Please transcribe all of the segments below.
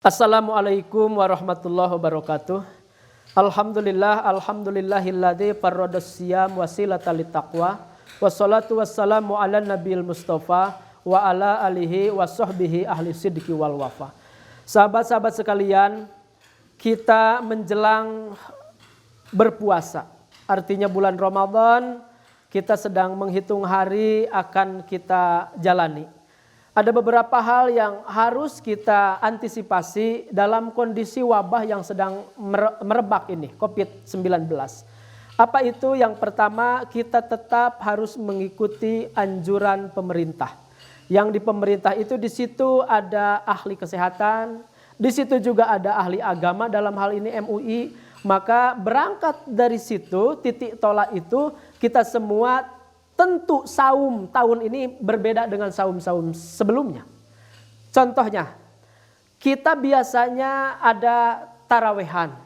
Assalamualaikum warahmatullahi wabarakatuh. Alhamdulillahilladzi farradas siyam wasilatan littaqwa wassalatu wassalamu ala nabiyil mustafa wa ala alihi wa sahbihi ahli sidqi wal wafa. Sahabat-sahabat sekalian, kita menjelang berpuasa. Artinya bulan Ramadan, kita sedang menghitung hari akan kita jalani. Ada beberapa hal yang harus kita antisipasi dalam kondisi wabah yang sedang merebak ini, COVID-19. Apa itu? Yang pertama, kita tetap harus mengikuti anjuran pemerintah. Yang di pemerintah itu di situ ada ahli kesehatan, di situ juga ada ahli agama, dalam hal ini MUI. Maka berangkat dari situ, titik tolak itu kita semua tentu saum tahun ini berbeda dengan saum-saum sebelumnya. Contohnya, kita biasanya ada tarawehan.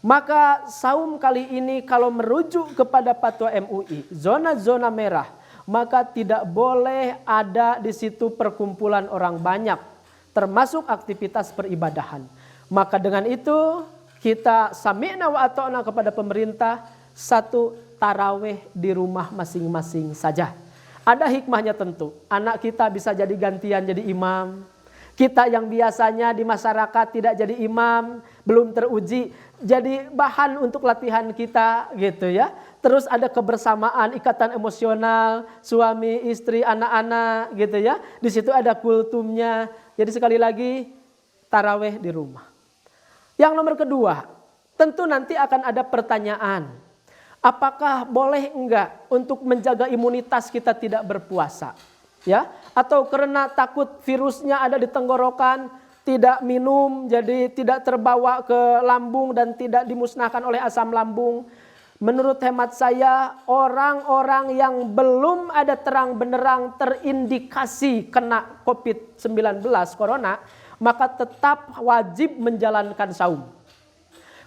Maka saum kali ini kalau merujuk kepada fatwa MUI, zona-zona merah, maka tidak boleh ada di situ perkumpulan orang banyak, termasuk aktivitas peribadahan. Maka dengan itu kita sami'na wa ata'na kepada pemerintah, satu, taraweh di rumah masing-masing saja. Ada hikmahnya tentu. Anak kita bisa jadi gantian jadi imam. Kita yang biasanya di masyarakat tidak jadi imam, belum teruji, jadi bahan untuk latihan kita gitu ya. Terus ada kebersamaan, ikatan emosional, suami, istri, anak-anak gitu ya. Di situ ada kultumnya. Jadi sekali lagi taraweh di rumah. Yang nomor kedua, tentu nanti akan ada pertanyaan. Apakah boleh enggak untuk menjaga imunitas kita tidak berpuasa? Ya, atau karena takut virusnya ada di tenggorokan, tidak minum jadi tidak terbawa ke lambung dan tidak dimusnahkan oleh asam lambung. Menurut hemat saya, orang-orang yang belum ada terang benderang terindikasi kena COVID-19 corona, maka tetap wajib menjalankan saum.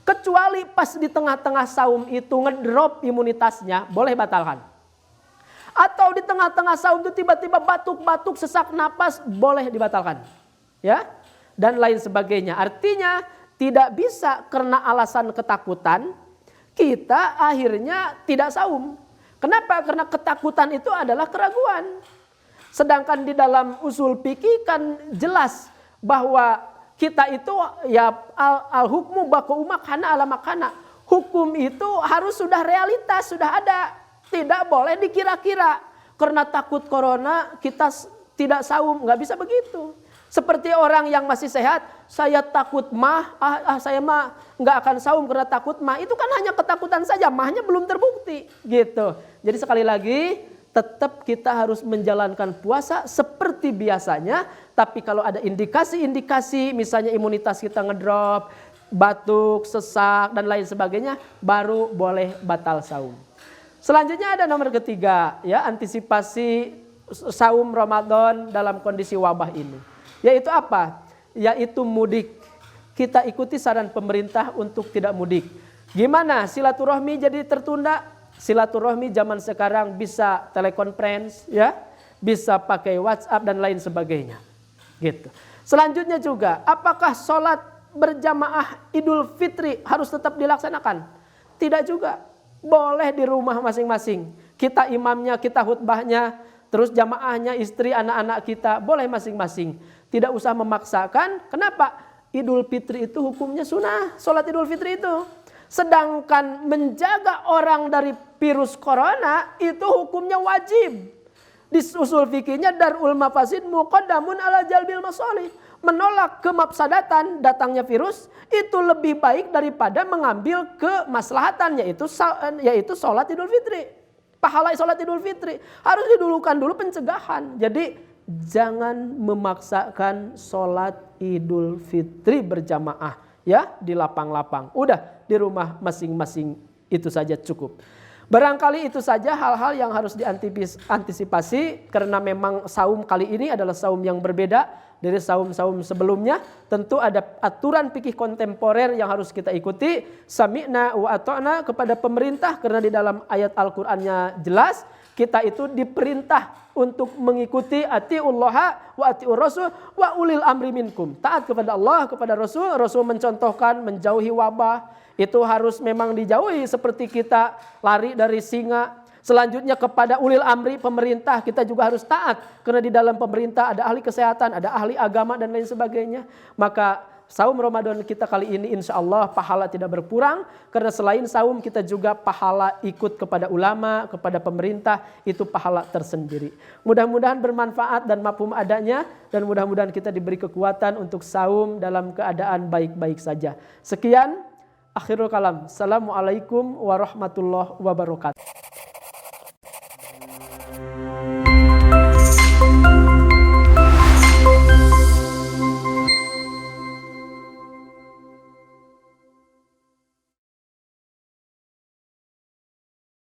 Kecuali pas di tengah-tengah saum itu ngedrop imunitasnya, boleh batalkan. Atau di tengah-tengah saum itu tiba-tiba batuk-batuk, sesak napas, boleh dibatalkan. Ya, dan lain sebagainya. Artinya tidak bisa karena alasan ketakutan, kita akhirnya tidak saum. Kenapa? Karena ketakutan itu adalah keraguan. Sedangkan di dalam usul fikih kan jelas bahwa kita itu ya al-hukmu baku makana ala makana. Hukum itu harus sudah realitas, sudah ada. Tidak boleh dikira-kira. Karena takut corona kita tidak saum, nggak bisa begitu. Seperti orang yang masih sehat, saya takut mah, saya mah nggak akan saum karena takut mah. Itu kan hanya ketakutan saja, mahnya belum terbukti gitu. Jadi sekali lagi, tetap kita harus menjalankan puasa seperti biasanya. Tapi kalau ada indikasi-indikasi, misalnya imunitas kita ngedrop, batuk, sesak, dan lain sebagainya, baru boleh batal saum. Selanjutnya ada nomor ketiga, ya, antisipasi saum Ramadan dalam kondisi wabah ini. Yaitu apa? Yaitu mudik. Kita ikuti saran pemerintah untuk tidak mudik. Gimana? Silaturahmi jadi tertunda? Silaturahmi zaman sekarang bisa telekonferensi, ya, bisa pakai WhatsApp dan lain sebagainya. Gitu. Selanjutnya juga, apakah sholat berjamaah Idul Fitri harus tetap dilaksanakan? Tidak juga. Boleh di rumah masing-masing. Kita imamnya, kita khutbahnya, terus jamaahnya istri, anak-anak kita, boleh masing-masing. Tidak usah memaksakan. Kenapa? Idul Fitri itu hukumnya sunnah, sholat Idul Fitri itu. Sedangkan menjaga orang dari virus corona itu hukumnya wajib. Di usul fikihnya darul mafasid muqaddamun ala jalbil masalih. Menolak kemafsadatan datangnya virus itu lebih baik daripada mengambil kemaslahatan, yaitu sholat Idul Fitri. Pahala sholat Idul Fitri harus didulukan dulu pencegahan. Jadi jangan memaksakan sholat Idul Fitri berjamaah, ya, di lapang-lapang. Udah di rumah masing-masing itu saja cukup. Barangkali itu saja hal-hal yang harus diantisipasi karena memang saum kali ini adalah saum yang berbeda dari saum-saum sebelumnya. Tentu ada aturan fikih kontemporer yang harus kita ikuti. Sami'na wa ata'na kepada pemerintah karena di dalam ayat Al-Qur'annya jelas kita itu diperintah untuk mengikuti atiullaha wa atiur rasul wa ulil amri minkum. Taat kepada Allah, kepada Rasul. Rasul mencontohkan menjauhi wabah. Itu harus memang dijauhi seperti kita lari dari singa. Selanjutnya kepada ulil amri, pemerintah, kita juga harus taat. Karena di dalam pemerintah ada ahli kesehatan, ada ahli agama dan lain sebagainya. Maka saum Ramadan kita kali ini insya Allah pahala tidak berkurang. Karena selain saum kita juga pahala ikut kepada ulama, kepada pemerintah, itu pahala tersendiri. Mudah-mudahan bermanfaat dan mafhum adanya. Dan mudah-mudahan kita diberi kekuatan untuk saum dalam keadaan baik-baik saja. Sekian, akhirul kalam. Assalamualaikum warahmatullahi wabarakatuh.